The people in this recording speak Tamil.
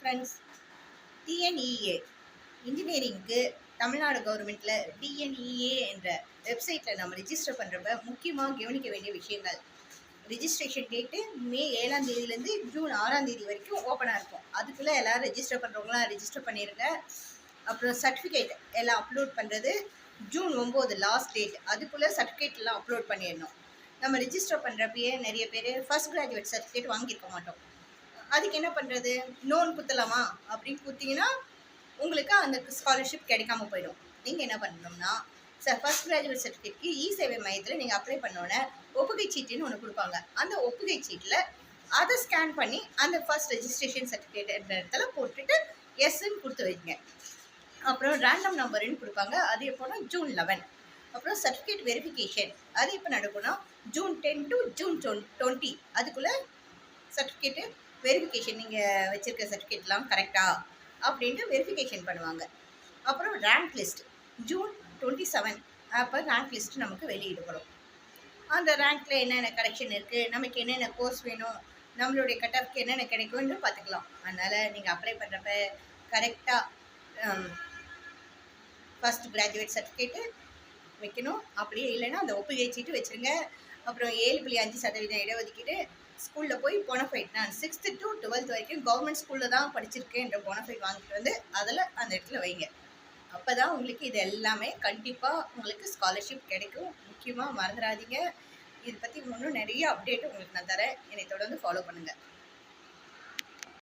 ஃப்ரெண்ட்ஸ், டிஎன்இஏ இன்ஜினியரிங்க்கு தமிழ்நாடு கவர்மெண்ட்டில் டிஎன்இஏ என்ற வெப்சைட்டில் நம்ம ரிஜிஸ்டர் பண்ணுறப்ப முக்கியமாக கவனிக்க வேண்டிய விஷயங்கள். ரிஜிஸ்ட்ரேஷன் டேட்டு மே 7ஆம் தேதியிலேருந்து ஜூன் 6ஆம் தேதி வரைக்கும் ஓப்பனாக இருக்கும். அதுக்குள்ளே எல்லோரும் ரெஜிஸ்டர் பண்ணுறவங்களாம் ரெஜிஸ்டர் பண்ணிடுங்க. அப்புறம் சர்டிஃபிகேட் எல்லாம் அப்லோட் பண்ணுறது ஜூன் 9 லாஸ்ட் டேட். அதுக்குள்ளே சர்டிஃபிகேட்லாம் அப்லோட் பண்ணிடணும். நம்ம ரிஜிஸ்டர் பண்ணுறப்பயே நிறைய பேர் ஃபஸ்ட் கிராஜுவேட் சர்டிஃபிகேட் வாங்கியிருக்க மாட்டோம். அதுக்கு என்ன பண்ணுறது, லோன் குத்தலாமா அப்படின்னு குத்திங்கன்னா உங்களுக்கு அந்த ஸ்காலர்ஷிப் கிடைக்காம போயிடும். நீங்கள் என்ன பண்ணணும்னா ஃபஸ்ட் கிராஜுவேட் சர்டிஃபிகேட்க்கு சேவை மையத்தில் நீங்கள் அப்ளை பண்ணோன்னே ஒப்புகை சீட்டுன்னு ஒன்று கொடுப்பாங்க. அந்த ஒப்புகை சீட்டில் அதை ஸ்கேன் பண்ணி அந்த ஃபர்ஸ்ட் ரெஜிஸ்ட்ரேஷன் சர்டிஃபிகேட் என்ற இடத்துல போட்டுட்டு எஸ்ன்னு கொடுத்து வைங்க. அப்புறம் ரேண்டம் நம்பருன்னு கொடுப்பாங்க. அது எப்போனா ஜூன் 11. அப்புறம் சர்டிஃபிகேட் வெரிஃபிகேஷன் அது எப்போ நடக்கும்னா ஜூன் 10 to ஜூன் 20. அதுக்குள்ளே சர்டிஃபிகேட்டு வெரிஃபிகேஷன் நீங்கள் வச்சுருக்க சர்டிஃபிகேட்லாம் கரெக்டாக அப்படின்ட்டு வெரிஃபிகேஷன் பண்ணுவாங்க. அப்புறம் ரேங்க் லிஸ்ட் ஜூன் 27 அப்போ ரேங்க் லிஸ்ட்டு நமக்கு வெளியிடப்படும். அந்த ரேங்க்கில் என்னென்ன கரெக்ஷன் இருக்குது, நமக்கு என்னென்ன கோர்ஸ் வேணும், நம்மளுடைய கட் ஆஃப்க்கு என்னென்ன கிடைக்கும்னு பார்த்துக்கலாம். அதனால் நீங்கள் அப்ளை பண்ணுறப்ப கரெக்டாக ஃபஸ்ட் கிராஜுவேட் சர்டிஃபிகேட்டு வைக்கணும். அப்படியே இல்லைன்னா அந்த ஒப்புகை சீட்டு வச்சுருங்க. அப்புறம் 7.5% இடஒதுக்கீடு. ஸ்கூலில் போய் போனஃபைட் நான் 6th to 12th வரைக்கும் கவர்மெண்ட் ஸ்கூலில் தான் படிச்சிருக்கேன் என்ற போனஃபைட் வாங்கிட்டு வந்து அதில் அந்த இடத்துல வைங்க. அப்போ தான் உங்களுக்கு இது எல்லாமே கண்டிப்பாக உங்களுக்கு ஸ்காலர்ஷிப் கிடைக்கும். முக்கியமாக மறந்துடாதீங்க. இதை பற்றி இன்னும் நிறைய அப்டேட் உங்களுக்கு நான் தரேன். என்னை தொடர்ந்து ஃபாலோ பண்ணுங்கள்.